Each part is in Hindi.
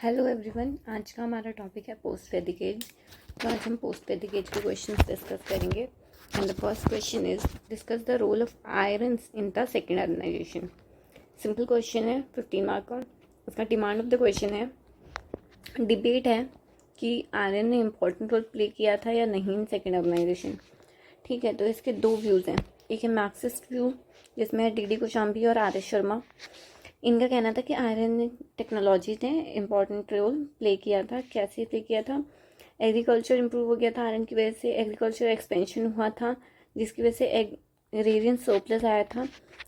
हेलो एवरीवन, आज का हमारा टॉपिक है पोस्ट वैदिक एज। तो आज हम पोस्ट वैदिक एज के क्वेश्चंस डिस्कस करेंगे। And the first question is discuss the role of irons in the second urbanisation. Simple question है, 15 मार्क का। उसका डिमांड ऑफ द क्वेश्चन है, डिबेट है कि आयरन ने इम्पोर्टेंट रोल प्ले किया था या नहीं इन सेकेंड अर्बनाइजेशन। ठीक है, तो इसके दो व्यूज़ हैं। एक है मार्क्सिस्ट व्यू, जिसमें है डी कोशाम्बी और आर एस शर्मा। इनका कहना था कि आयरन टेक्नोलॉजी ने इम्पॉर्टेंट रोल प्ले किया था। कैसे प्ले किया था? एग्रीकल्चर इंप्रूव हो गया था आयरन की वजह से, एग्रीकल्चर एक्सपेंशन हुआ था जिसकी वजह से एग्रेरियन सरप्लस आया था,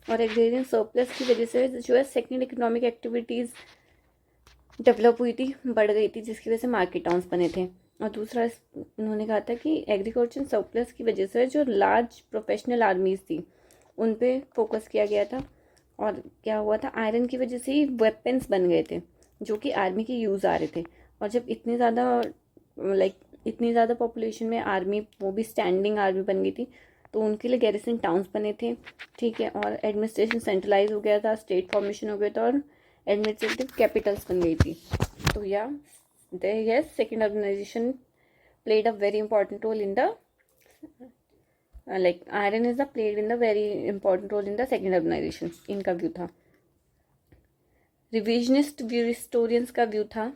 और एग्रेरियन सरप्लस की वजह से जो है सेकेंड इकोनॉमिक एक्टिविटीज़ डेवलप हुई थी, बढ़ गई थी, जिसकी वजह से मार्केट टाउन्स बने थे। और दूसरा उन्होंने कहा था कि एग्रीकल्चर सरप्लस की वजह से जो लार्ज प्रोफेशनल आर्मीज थी उन पे फोकस किया गया था, और क्या हुआ था, आयरन की वजह से ही वेपन्स बन गए थे जो कि आर्मी के यूज़ आ रहे थे। और जब इतनी ज़्यादा पॉपुलेशन में आर्मी, वो भी स्टैंडिंग आर्मी बन गई थी, तो उनके लिए गैरिसन टाउन्स बने थे। ठीक है, और एडमिनिस्ट्रेशन सेंट्रलाइज हो गया था, स्टेट फॉर्मेशन हो गया था, और एडमिनिस्ट्रेटिव कैपिटल्स बन गई थी। तो yes, second organisation played a very important role in the iron is the played in the very important role in the second urbanization। इनका व्यू था। रिविजनिस्ट व्यू हिस्टोरियंस का व्यू था,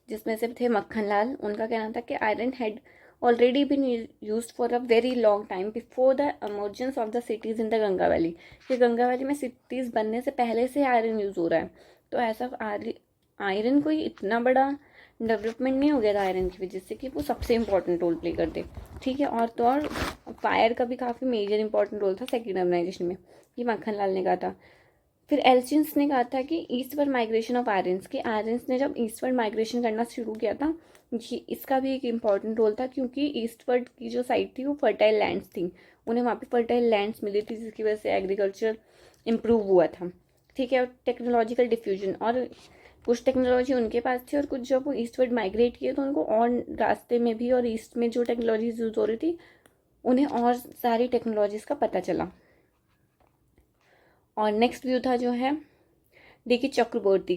जिसमें से थे मक्खन लाल। उनका कहना था कि iron had already been used for a very long time before the emergence of the cities in the Ganga valley. कि गंगा वैली में सिटीज़ बनने से पहले से आयरन यूज़ हो रहा है। तो ऐसा आयरन कोई इतना बड़ा डेवलपमेंट नहीं हो गया था आयरन की वजह से कि वो सबसे इम्पोर्टेंट रोल प्ले करते। ठीक है, और फायर का भी काफ़ी मेजर इंपॉर्टेंट रोल था सेकेंड अर्बनाइजेशन में, ये मक्खन लाल ने कहा था। फिर एल्चिन्स ने कहा था कि ईस्टवर्ड माइग्रेशन ऑफ आयरन्स, के आयरन्स ने जब ईस्टवर्ड माइग्रेशन करना शुरू किया था, इसका भी एक इम्पॉर्टेंट रोल था, क्योंकि ईस्टवर्ड की जो साइड थी वो फर्टाइल लैंड्स थी, उन्हें वहाँ पे फर्टाइल लैंड्स मिली थी, जिसकी वजह से एग्रीकल्चर इम्प्रूव हुआ था। ठीक है, और टेक्नोलॉजिकल डिफ्यूजन, और कुछ टेक्नोलॉजी उनके पास थी, और कुछ जब वो ईस्टवर्ड माइग्रेट किए तो उनको और रास्ते में भी और ईस्ट में जो टेक्नोलॉजीज यूज हो रही थी उन्हें और सारी टेक्नोलॉजीज का पता चला। और नेक्स्ट व्यू था जो है डी चक्रवर्ती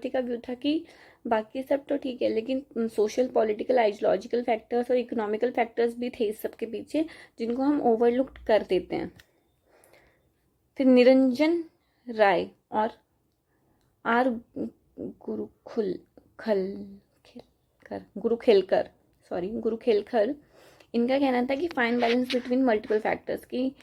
का व्यू था कि बाकी सब तो ठीक है, लेकिन सोशल, पॉलिटिकल, आइडियोलॉजिकल फैक्टर्स और इकोनॉमिकल फैक्टर्स भी थे इस सब के पीछे, जिनको हम ओवरलुक कर देते हैं। फिर निरंजन राय और आर गुरु खेलकर, इनका कहना था कि fine balance between multiple factors, की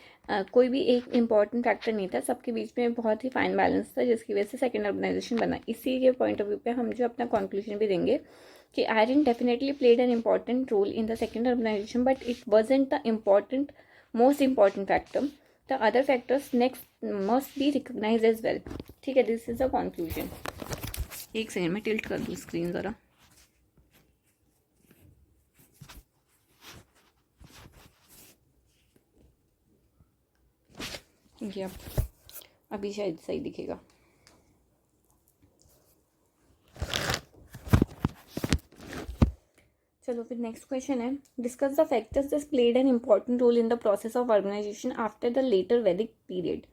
कोई भी एक इम्पॉर्टेंट फैक्टर नहीं था, सबके बीच में बहुत ही फाइन बैलेंस था, जिसकी वजह से सेकेंड अर्बनाइजेशन बना। इसी के पॉइंट ऑफ व्यू पे हम जो अपना कंक्लूजन भी देंगे कि iron definitely played an important role in the second urbanisation, but it wasn't the most important factor. The other factors next must be recognise as well. ठीक है, दिस इज द कंक्लूजन। एक सेकंड में टिल्ट कर दूँ स्क्रीन ज़रा। ये अभी शायद सही दिखेगा। चलो फिर नेक्स्ट क्वेश्चन है, discuss the factors that played an important role in the process of urbanisation after the later Vedic period.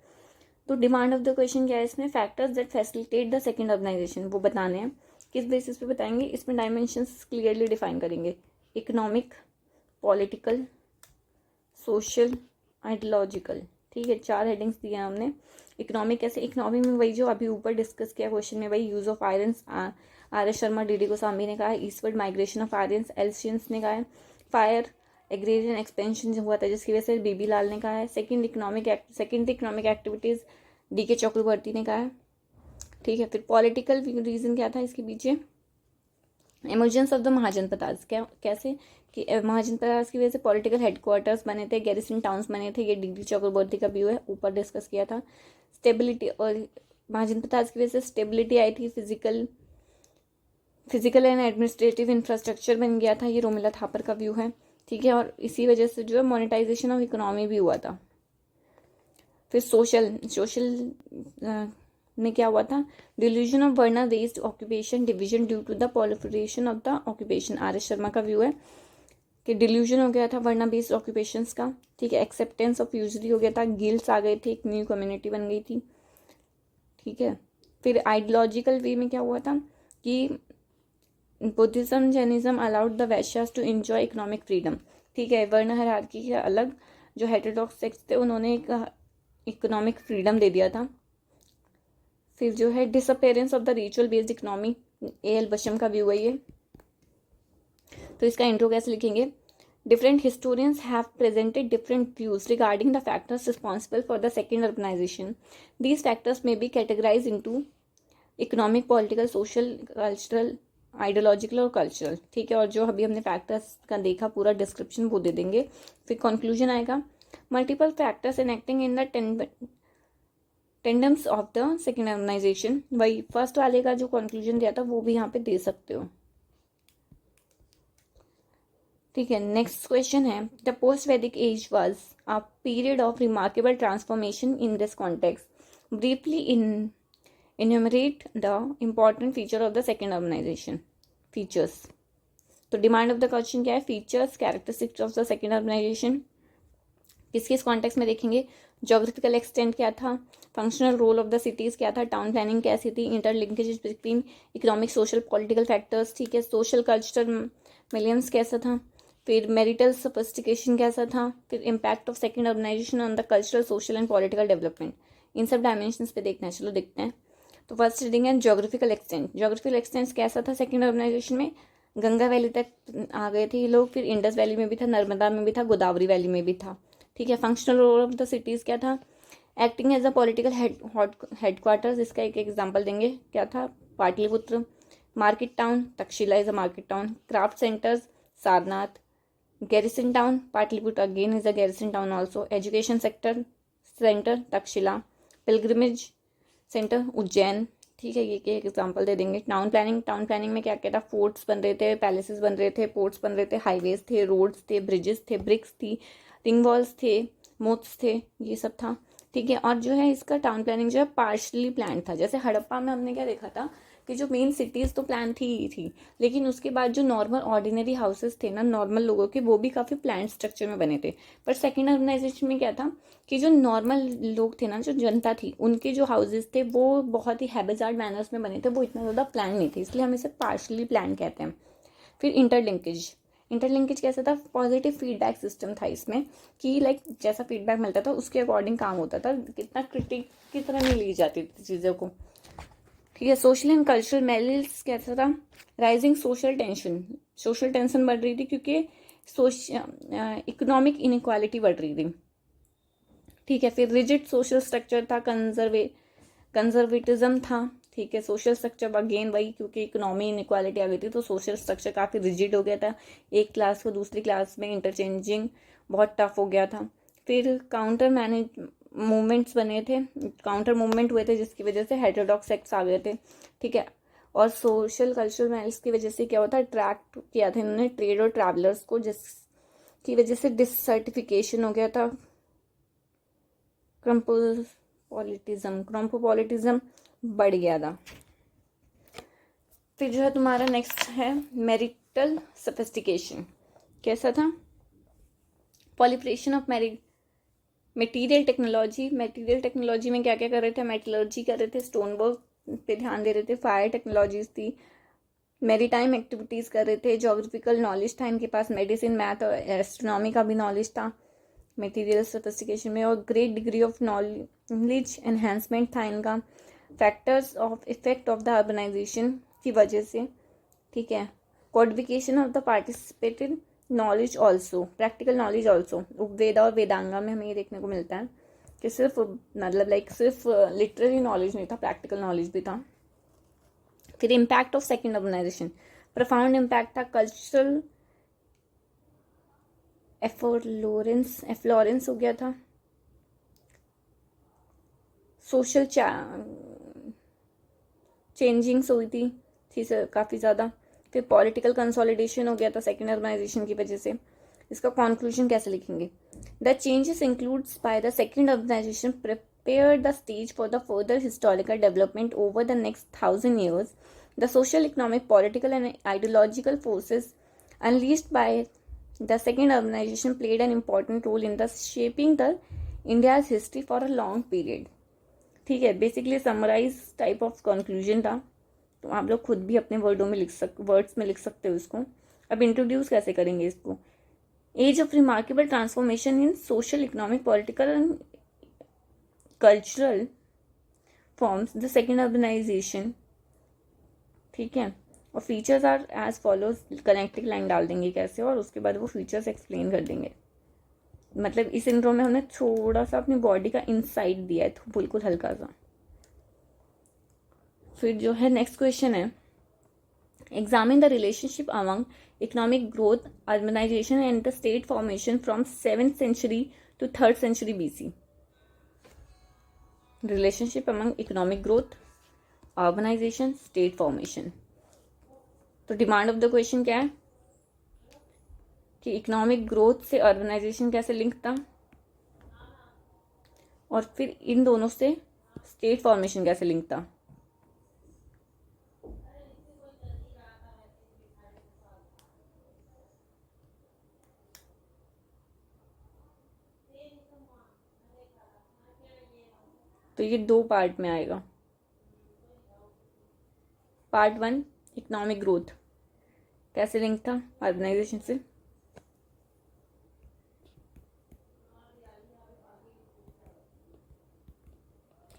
तो डिमांड ऑफ द क्वेश्चन क्या है इसमें, factors that facilitate the second urbanisation, वो बताने हैं। किस बेसिस पे बताएंगे, इसमें डायमेंशंस क्लियरली डिफाइन करेंगे। Economic, political, social, ideological. ठीक है, 4 हेडिंग्स दिए हैं हमने। इकोनॉमिक कैसे, इकोनॉमी में वही जो अभी ऊपर डिस्कस किया क्वेश्चन में, वही use of irons, are S Sharma, D Kosambi ने कहा है। ईस्टवर्ड माइग्रेशन ऑफ आयरन्स, एल्शियंस ने कहा है। फायर, एग्रेरियन एक्सपेंशन हुआ था जिसकी वजह से बीबी लाल ने कहा है। सेकेंड इकोनॉमिक एक्टिविटीज़ डी चक्रवर्ती ने कहा है। ठीक है, फिर पॉलिटिकल रीजन क्या था इसके पीछे, इमरजेंस ऑफ द महाजन पताज, कैसे कि महाजन पताज की वजह से पॉलिटिकल हेडक्वार्टर्स बने थे, गैरिसन टाउन्स बने थे, ये डी चक्रवर्ती का व्यू है, ऊपर डिस्कस किया था। स्टेबिलिटी, और महाजन पताज की वजह से स्टेबिलिटी आई थी, फिजिकल एंड एडमिनिस्ट्रेटिव इंफ्रास्ट्रक्चर बन गया था, ये रोमिला थापर का व्यू है। ठीक है, और इसी वजह से जो है मोनेटाइजेशन ऑफ इकोनॉमी भी हुआ था। फिर सोशल में क्या हुआ था, dilution of varna based occupation division due to the proliferation of the occupation, R S Sharma का व्यू है कि डिल्यूजन हो गया था वर्ना बेस्ड ऑक्यूपेशंस का। ठीक है, एक्सेप्टेंस ऑफ यूजरी हो गया था, गिल्ड्स आ गए थे, एक न्यू कम्युनिटी बन गई थी। ठीक है, फिर आइडियोलॉजिकल वे में क्या हुआ था कि Buddhism Jainism allowed the Vaishyas to enjoy economic freedom. ठीक है, वर्ण हायरार्की के अलग जो हेटेरोडॉक्स सेक्स थे उन्होंने एक इकोनॉमिक फ्रीडम दे दिया था। फिर जो है disappearance of the ritual based economy, A.L. Basham का व्यू है ये। तो इसका इंट्रो कैसे लिखेंगे? Different historians have presented different views regarding the factors responsible for the second urbanisation. These factors may be categorise into economic, political, social, cultural, ideological और कल्चरल। ठीक है, और जो अभी हमने फैक्टर्स का देखा पूरा डिस्क्रिप्शन वो दे देंगे। फिर कंक्लूजन आएगा, multiple factors enacting in the tandems of the second urbanisation. वही फर्स्ट वाले का जो कंक्लूजन दिया था वो भी यहाँ पे दे सकते हो। ठीक है, नेक्स्ट क्वेश्चन है, the post Vedic age was a period of remarkable transformation in this context. Briefly enumerate the important feature of the second urbanization. Features. तो डिमांड ऑफ द क्वेश्चन क्या है? Features, characteristics of the second urbanisation. किस किस कॉन्टेक्स्ट में देखेंगे? जोग्राफिकल एक्सटेंट क्या था, functional role of the cities क्या था, टाउन प्लानिंग कैसी थी, interlinkage between economic, social, political factors. ठीक है, सोशल कल्चरल मिलियंस कैसा था, फिर मैरिटल सोफिस्टिकेशन कैसा था, फिर impact of second urbanisation on the cultural, social and political development. इन सब डायमेंशंस पे देखना है। चलो देखते हैं। तो फर्स्ट रीडिंग है जोग्राफिकल एक्सटेंट। जोग्राफिकल एक्सटेंट कैसा था सेकेंड अर्बनाइजेशन में? गंगा वैली तक आ गए थे ये लोग, फिर इंडस वैली में भी था, नर्मदा में भी था, गोदावरी वैली में भी था। ठीक है, functional role of the cities क्या था? Acting as a political headquarters. इसका एक एग्जाम्पल देंगे, क्या था? Pataliputra. Market town, Takshashila is a market town. Craft centres, Sarnath. Garrison town, Pataliputra again is a garrison town also. Education centre, Takshashila. Pilgrimage centre, Ujjain. ठीक है, ये एग्जांपल दे देंगे। टाउन प्लानिंग में क्या क्या था? फोर्ट्स बन रहे थे, पैलेसेस बन रहे थे, पोर्ट्स बन रहे थे, हाईवेज थे, रोड्स थे, ब्रिजेस थे, ब्रिक्स थी, रिंग वॉल्स थे, मोत्स थे, ये सब था। ठीक है, और जो है इसका टाउन प्लानिंग जो है पार्शली प्लान था। जैसे हड़प्पा में हमने क्या देखा था कि जो मेन सिटीज़ तो प्लान थी ही थी, लेकिन उसके बाद जो नॉर्मल ऑर्डिनरी हाउसेस थे ना नॉर्मल लोगों के, वो भी काफ़ी प्लान स्ट्रक्चर में बने थे। पर सेकेंड अर्बनाइजेशन में क्या था कि जो नॉर्मल लोग थे ना, जो जनता थी, उनके जो हाउसेस थे वो बहुत ही हैबिजार्ड मैनर्स में बने थे, वो इतना ज़्यादा प्लान नहीं थे, इसलिए हम इसे पार्शली प्लान कहते हैं। फिर इंटरलिंकेज कैसा था? पॉजिटिव फीडबैक सिस्टम था इसमें, कि लाइक जैसा फीडबैक मिलता था उसके अकॉर्डिंग काम होता था, कितना क्रिटिक की तरह नहीं ली जाती थी चीज़ों को। ठीक है, सोशल एंड कल्चरल मेलिस कैसा था? राइजिंग सोशल टेंशन बढ़ रही थी क्योंकि इकोनॉमिक इनइक्वालिटी बढ़ रही थी। ठीक है, फिर रिजिड सोशल स्ट्रक्चर था, कंजर्वेटिज्म था। ठीक है, सोशल स्ट्रक्चर अगेन वही, क्योंकि इकोनॉमी इनइक्वालिटी आ गई थी तो सोशल स्ट्रक्चर काफ़ी रिजिड हो गया था, एक क्लास को दूसरी क्लास में इंटरचेंजिंग बहुत टफ हो गया था। फिर काउंटर मूवमेंट्स बने थे, काउंटर मूवमेंट हुए थे जिसकी वजह से हेटेरोडॉक्स सेक्ट्स आ गए थे। ठीक है, और सोशल कल्चरल मैरिज की वजह से क्या होता है? अट्रैक्ट किया था इन्होंने ट्रेड और ट्रैवलर्स को, जिसकी वजह से डिसर्टिफिकेशन हो गया था, क्रम्पोपॉलिटिज्म बढ़ गया था। फिर जो है तुम्हारा नेक्स्ट है मैरिटल सोफिस्टिकेशन। कैसा था? पॉलिफरेशन ऑफ मटेरियल टेक्नोलॉजी में क्या क्या कर रहे थे? मेटलर्जी कर रहे थे, स्टोन वर्क पे ध्यान दे रहे थे, फायर टेक्नोलॉजीज थी, मैरीटाइम एक्टिविटीज़ कर रहे थे, जोग्राफिकल नॉलेज था इनके पास, मेडिसिन, मैथ और एस्ट्रोनॉमी का भी नॉलेज था मटेरियल सोफिस्टिकेशन में, और great degree of knowledge enhancement था इनका, factors of effect of the urbanisation की वजह से। ठीक है, codification of the participated knowledge also, practical knowledge also. Veda और वेदांगा में हमें ये देखने को मिलता है कि सिर्फ मतलब लाइक सिर्फ लिटरेरी नॉलेज नहीं था, प्रैक्टिकल नॉलेज भी था। फिर impact of second urbanisation, profound impact था, कल्चरल एफ्लोरेंस हो गया था, सोशल चेंजिंग्स हुई थी काफ़ी ज़्यादा। फिर पॉलिटिकल कंसोलिडेशन हो गया था सेकेंड अर्बनाइजेशन की वजह से। इसका कंक्लूजन कैसे लिखेंगे? The changes includes by the second urbanisation prepare the stage for the further historical development over the next 1000 years. The social, economic, political and ideological forces unleashed by the second urbanization played an important role in the shaping the India's history for a long period. ठीक है, basically summarise type of conclusion था तो आप लोग खुद भी अपने वर्ड्स में लिख सकते हो इसको। अब इंट्रोड्यूस कैसे करेंगे इसको? Age of remarkable transformation in social, economic, political and cultural forms the second urbanisation. ठीक है, और features are as follows, connecting line डाल देंगे कैसे, और उसके बाद वो फीचर्स एक्सप्लेन कर देंगे। मतलब इस इंट्रो में हमने थोड़ा सा अपनी बॉडी का इनसाइट दिया है, तो बिल्कुल हल्का सा। फिर जो है नेक्स्ट क्वेश्चन है, examine the relationship among economic growth, urbanisation and the state formation from 7th century to 3rd century BC। Relationship among economic growth, urbanisation, state formation. तो डिमांड ऑफ द क्वेश्चन क्या है कि इकोनॉमिक ग्रोथ से अर्बनाइजेशन कैसे लिंक था, और फिर इन दोनों से स्टेट फॉर्मेशन कैसे लिंक था। तो ये 2 पार्ट में आएगा। पार्ट 1, इकोनॉमिक ग्रोथ कैसे लिंक था अर्बनाइजेशन से।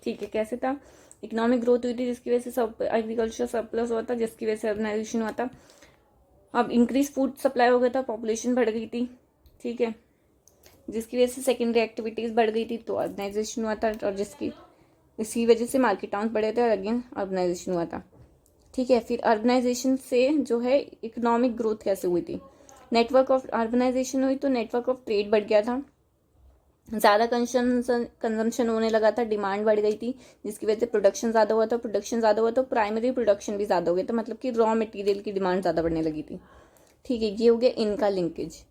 ठीक है, कैसे था? इकोनॉमिक ग्रोथ हुई थी जिसकी वजह से सब एग्रीकल्चर सरप्लस हुआ था, जिसकी वजह से अर्बनाइजेशन हुआ था। अब इंक्रीज फूड सप्लाई हो गया था, पॉपुलेशन बढ़ गई थी। ठीक है, जिसकी वजह से सेकेंडरी एक्टिविटीज़ बढ़ गई थी, तो अर्बनाइजेशन हुआ था। और इसी वजह से मार्केट टाउन बढ़े थे और अगेन अर्बनाइजेशन हुआ था। ठीक है, फिर अर्बनाइजेशन से जो है इकोनॉमिक ग्रोथ कैसे हुई थी? नेटवर्क ऑफ अर्बनाइजेशन हुई तो नेटवर्क ऑफ ट्रेड बढ़ गया था, ज़्यादा कंजम्पशन होने लगा था, डिमांड बढ़ गई थी, जिसकी वजह से प्रोडक्शन ज़्यादा हुआ था। प्रोडक्शन ज़्यादा हुआ तो प्राइमरी प्रोडक्शन भी ज़्यादा हो गया था, मतलब कि रॉ मटेरियल की डिमांड ज़्यादा बढ़ने लगी थी। ठीक है, ये हो गया इनका लिंकेज।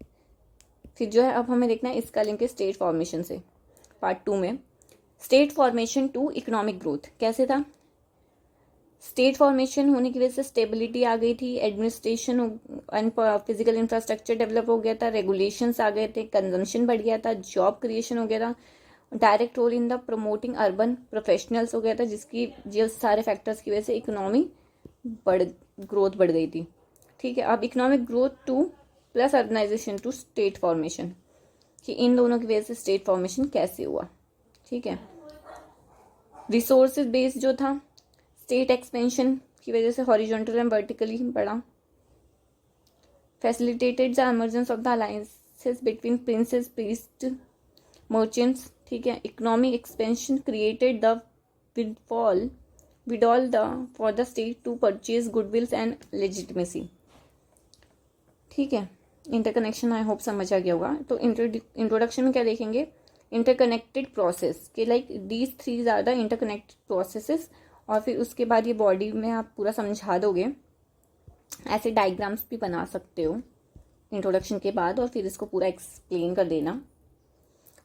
फिर जो है अब हमें देखना है इसका लिंकेज स्टेट फॉर्मेशन से। पार्ट 2 में state formation to economic growth कैसे था? स्टेट फॉर्मेशन होने की वजह से स्टेबिलिटी आ गई थी, administration and physical infrastructure develop हो गया था, रेगुलेशंस आ गए थे, कंजम्पशन बढ़ गया था, जॉब क्रिएशन हो गया था, direct role in the promoting urban professionals हो गया था, जिसकी जो सारे फैक्टर्स की वजह से इकोनॉमी ग्रोथ बढ़ गई थी। ठीक है, अब economic growth to plus urbanisation to state formation, कि इन दोनों की वजह से स्टेट फॉर्मेशन कैसे हुआ। ठीक है, रिसोर्सेज बेस्ड जो था, स्टेट एक्सपेंशन की वजह से हॉरिजॉन्टल एंड वर्टिकली बढ़ा। Facilitated the emergence of the alliances between princes, priest, merchants. ठीक है, economic expansion created the wherewithal for the state to purchase goodwills and legitimacy. ठीक है, इंटरकनेक्शन आई होप समझ आ गया होगा। तो इंट्रोडक्शन में क्या देखेंगे? इंटरकनेक्टेड प्रोसेस के like these 3 are the interconnected processes. और फिर उसके बाद ये बॉडी में आप पूरा समझा दोगे, ऐसे डायग्राम्स भी बना सकते हो इंट्रोडक्शन के बाद, और फिर इसको पूरा एक्सप्लेन कर देना।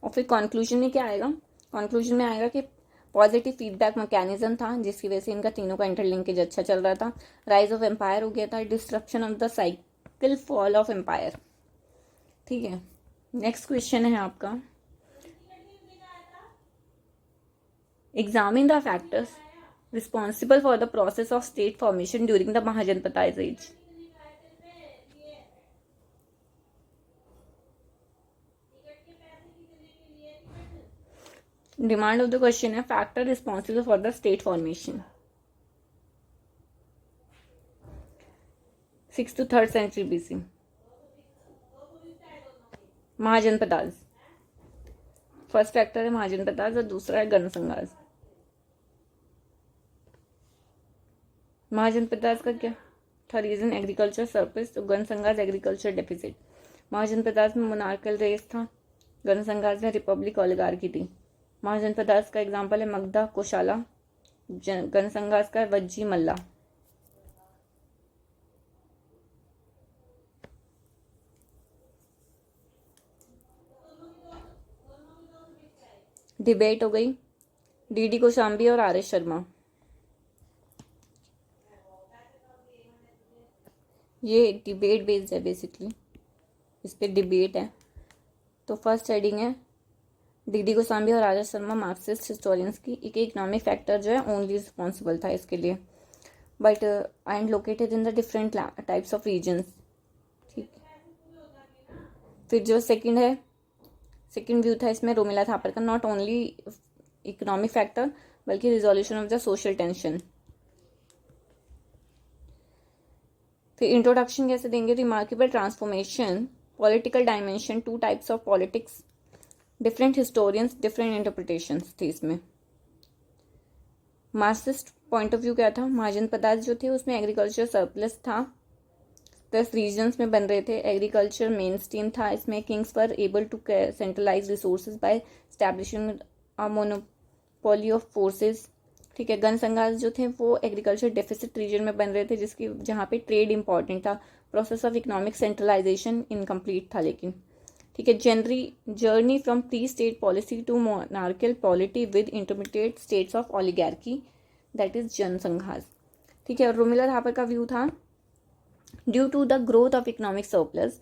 और फिर कंक्लूजन में क्या आएगा? कंक्लूजन में आएगा कि पॉजिटिव फीडबैक मैकेनिज्म था, जिसकी वजह से इनका तीनों का इंटरलिंकेज अच्छा चल रहा था। राइज ऑफ एम्पायर हो गया था, disruption of the cycle, fall of empire. ठीक है, नेक्स्ट क्वेश्चन है आपका, examine the factors responsible for the process of state formation during the Mahajanpadas age. Demand of the question है factor responsible for the state formation 6th to 3rd century BC। Mahajanapadas first factor है, महाजनपदास, और दूसरा है गणसंघास। महाजनपदास का क्या था रीजन? एग्रीकल्चर सरप्लस, तो गणसंघास एग्रीकल्चर डेफिसिट। महाजनपदास में मोनार्कल रेस था, गणसंघास में रिपब्लिक ओलिगार्की थी। महाजनपदास का एग्जाम्पल है मगधा कोशाला, गणसंघास का वज्जी मल्ला। डिबेट हो गई, डीडी कोशाम्बी और आर एस शर्मा। ये डिबेट बेस्ड है बेसिकली, इस पर डिबेट है। तो फर्स्ट हेडिंग है डीडी गोस्वामी और are S Sharma, Marxist historians की। एक इकोनॉमिक फैक्टर जो है ओनली रिस्पॉन्सिबल था इसके लिए। But and located in the different types of regions. ठीक, फिर जो सेकंड है, सेकंड व्यू था इसमें रोमिला थापर का, नॉट ओनली इकोनॉमिक फैक्टर बल्कि resolution of the social tension. फिर इंट्रोडक्शन कैसे देंगे, remarkable transformation, political dimension, two types of politics, different historians, different interpretations थी इसमें। मार्क्सिस्ट पॉइंट ऑफ व्यू क्या था, महाजन पदार्थ जो थे उसमें एग्रीकल्चर सरप्लस था, प्लस रीजन्स में बन रहे थे, एग्रीकल्चर मेन स्ट्रीम था इसमें, kings were able to centralise resources by establishing a monopoly of forces. ठीक है, गण संघास जो थे वो एग्रीकल्चर डेफिसिट रीजन में बन रहे थे, जिसकी जहाँ पे ट्रेड इंपॉर्टेंट था, process of economic centralisation incomplete था लेकिन। ठीक है, journey from pre state policy to monarchical polity with intermediate states of oligarchy, that is Janasanghas. ठीक है, और रोमिला थापर का व्यू था, due to the growth of economic surplus,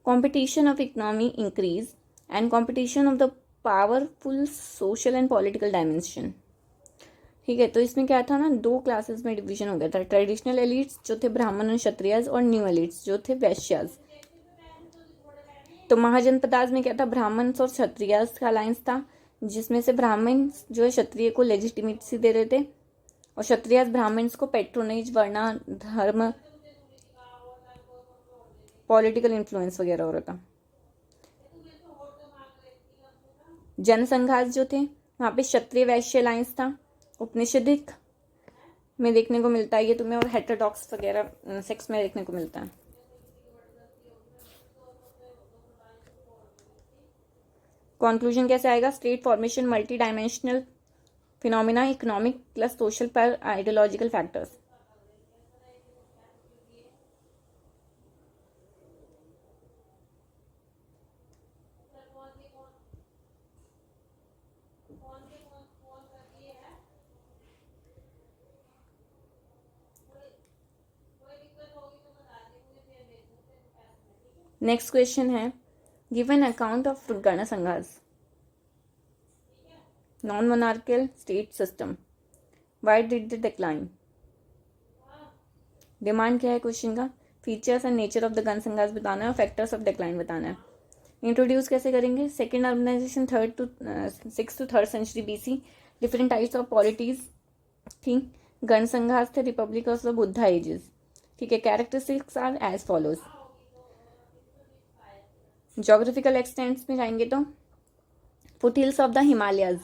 competition of economy increase and competition of the powerful social and political dimension. ठीक है, तो इसमें क्या था ना, दो क्लासेस में डिवीजन हो गया था, ट्रेडिशनल एलिट्स जो थे ब्राह्मण और क्षत्रियज, और न्यू एलिट्स जो थे वैश्याज। तो महाजन पदार्थ में क्या था, ब्राह्मण्स और क्षत्रियज का अलायंस था, जिसमें से ब्राह्मण जो है क्षत्रिय को लेजिटिमेसी दे रहे थे और क्षत्रियज ब्राह्मण्स को पेट्रोनेज, वरना धर्म, पॉलिटिकल इन्फ्लुएंस वगैरह हो रहा था। जनसंघास जो थे वहाँ पे क्षत्रिय वैश्य अलायंस था, उपनिषदिक में देखने को मिलता है ये तुम्हें, और हेटेरोडॉक्स वगैरह सेक्स में देखने को मिलता है। कंक्लूजन कैसे आएगा, state formation multi dimensional phenomena, economic plus social पर आइडियोलॉजिकल फैक्टर्स। नेक्स्ट क्वेश्चन है, give an account of Gana Sanghas, non monarchical state system, why did the decline. Demand क्या है क्वेश्चन का, features and nature of the Gana Sanghas बताना है और फैक्टर्स ऑफ डिक्लाइन बताना है। इंट्रोड्यूस कैसे करेंगे, second urbanisation, 3rd to 6th to 3rd century BC, different types of polities थी, गण संघास थे, republic of the Buddha ages. ठीक है, characteristics are as follows. Geographical extents में जाएंगे तो foothills of the Himalayas,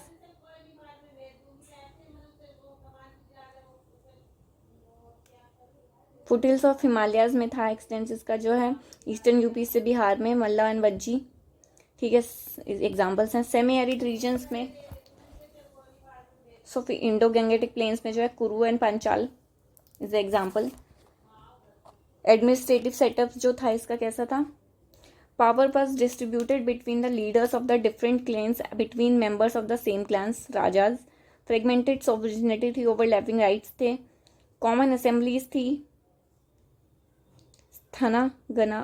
foothills of Himalayas में था एक्सटेंस इसका जो है, ईस्टर्न यूपी से बिहार में मल्ला एंड वज्जी। ठीक है, एग्जाम्पल्स हैं, सेमी एरिड रीजन्स में, सो फिर इंडो गंगेटिक प्लेन्स में जो है Kuru and Panchal is example. Administrative setup जो था इसका कैसा था, power was distributed between the leaders of the different clans between members of the same clans, rajas, fragmented sovereignty थी, ओवरलैपिंग राइट्स थे, कॉमन असेंबलीज थी, थना गना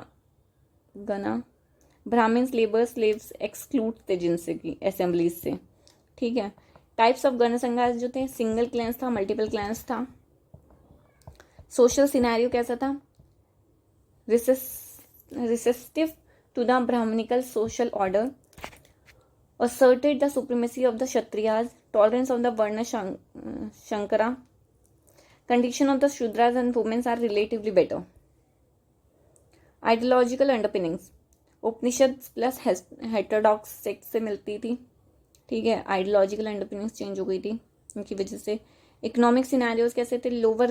ब्राह्मण्स, लेबर, स्लेव्स एक्सक्लूड थे जिनसे की असेंबलीज से। ठीक है, टाइप्स ऑफ गण संघास जो थे, सिंगल क्लैंस था, मल्टीपल क्लैंस था। सोशल सिनेरियो कैसा था, recessive to the Brahmanical social order, asserted the supremacy of the Kshatriyas, tolerance of the Varna Shankara, condition of the Shudras and women are relatively better. Ideological underpinnings, Upanishad plus heterodox sect से मिलती थी। ठीक है, आइडियोलॉजिकल अंडरपिनिंग्स चेंज हो गई थी उनकी वजह से। इकोनॉमिक सिनेरियोज कैसे थे, lower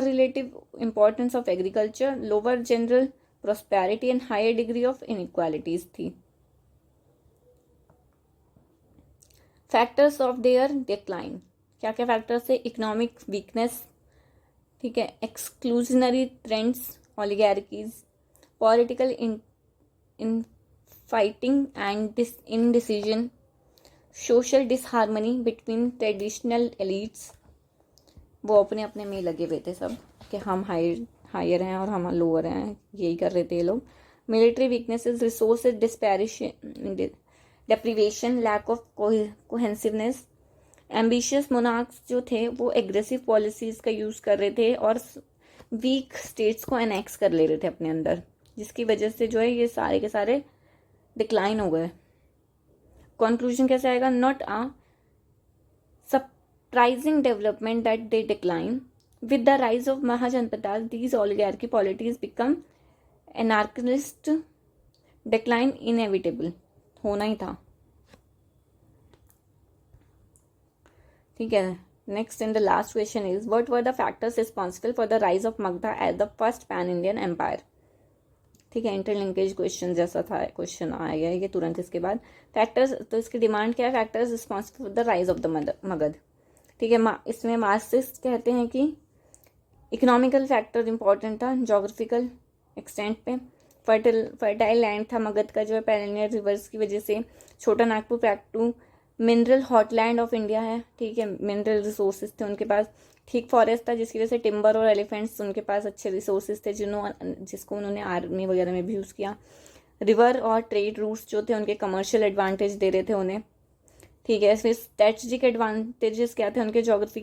relative importance of agriculture, lower general prosperity and higher degree of inequalities थी। फैक्टर्स ऑफ देयर डिक्लाइन, क्या क्या फैक्टर्स है, इकोनॉमिक वीकनेस, ठीक है, exclusionary trends, oligarchies, political in fighting and indecision, social disharmony between traditional elites, वो अपने अपने में लगे हुए थे सब कि हम हायर हैं और हम लोअर हैं, यही कर रहे थे ये लोग। Military weaknesses, resources deprivation, lack of cohesiveness, ambitious monarchs जो थे वो एग्रेसिव पॉलिसीज़ का यूज़ कर रहे थे और वीक स्टेट्स को एनेक्स कर ले रहे थे अपने अंदर, जिसकी वजह से जो है ये सारे के सारे डिक्लाइन हो गए। कंक्लूजन कैसे आएगा? Not a surprising development that they decline with the rise of Mahajanapadas these oligarchy politics become anarchist decline inevitable, होना ही था। ठीक है, next and the last question is what were the factors responsible for the rise of Magadha as the first pan Indian empire. ठीक है, इंटरलिंकेज क्वेश्चन जैसा था क्वेश्चन आया ये तुरंत इसके बाद। फैक्टर्स, तो इसकी डिमांड क्या है? Factors responsible for the rise of the Magadh. ठीक है, इसमें मार्क्सिस्ट कहते हैं कि इकोनॉमिकल फैक्टर इंपॉर्टेंट था, जोग्राफिकल एक्सटेंट पे फर्टाइल लैंड था मगध का जो है पेरिनियर रिवर्स की वजह से, Chota Nagpur plateau mineral heartland of India है। ठीक है, मिनरल रिसोर्सेज थे उनके पास, ठीक फॉरेस्ट था जिसकी वजह से टिम्बर और एलिफेंट्स उनके पास अच्छे रिसोर्सेज थे जिसको उन्होंने आर्मी वगैरह में भी यूज़ किया। रिवर और ट्रेड रूट्स जो थे उनके कमर्शियल एडवांटेज दे रहे थे उन्हें। ठीक है, इसमें स्ट्रेटजिक एडवांटेजेस क्या थे उनके? ज्योग्राफी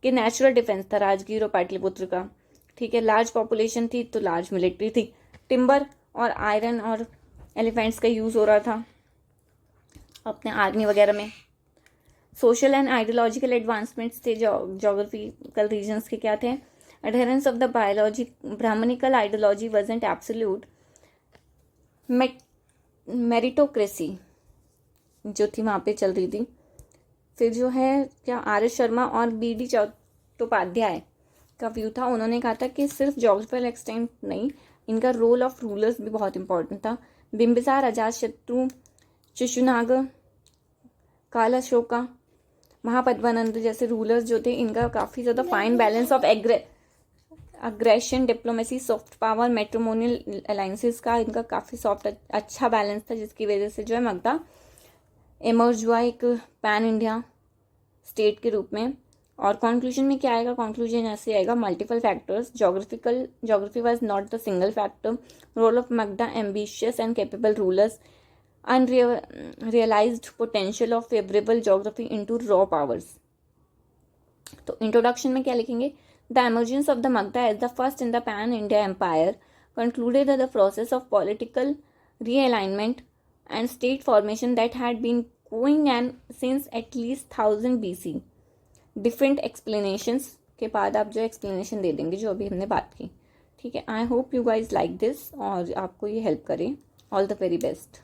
के नेचुरल डिफेंस था राजगीर और पाटलिपुत्र का। ठीक है, लार्ज पॉपुलेशन थी तो लार्ज मिलिट्री थी, टिम्बर और आयरन और एलिफेंट्स का यूज़ हो रहा था अपने आर्मी वगैरह में। सोशल एंड आइडियोलॉजिकल एडवांसमेंट्स थे जोग्राफिकल रीजन्स के क्या थे? Adherence of the biology Brahmanical ideology wasn't absolute, meritocracy जो थी वहाँ पे चल रही थी। फिर जो है क्या आर एस शर्मा और बी डी चट्टोपाध्याय का व्यू था, उन्होंने कहा था कि सिर्फ जोग्राफिकल एक्सटेंट नहीं, इनका रोल ऑफ रूलर्स भी बहुत इंपॉर्टेंट था। बिंबिसार, अजातशत्रु, शिशुनाग, काल अशोका, महापद्मानंद जैसे रूलर्स जो थे, इनका काफ़ी ज़्यादा fine balance of aggression, diplomacy, soft power, matrimonial alliances का इनका काफ़ी सॉफ्ट अच्छा बैलेंस था, जिसकी वजह से जो है मगधा एमर्ज हुआ एक पैन इंडिया स्टेट के रूप में। और कंक्लूजन में क्या आएगा? कंक्लूजन ऐसे आएगा, multiple factors, geography was not the single factor, role of Magadha, ambitious and capable rulers, unrealized potential of favorable geography into raw powers। तो इंट्रोडक्शन में क्या लिखेंगे? The emergence of the Magda as the first in the pan India empire concluded the process of political realignment and state formation that had been going on since at least 1000 BC। Different explanations के बाद आप जो एक्सप्लेनेशन दे देंगे जो अभी हमने बात की। ठीक है, I hope you guys like this और आपको ये हेल्प करे। All the very best.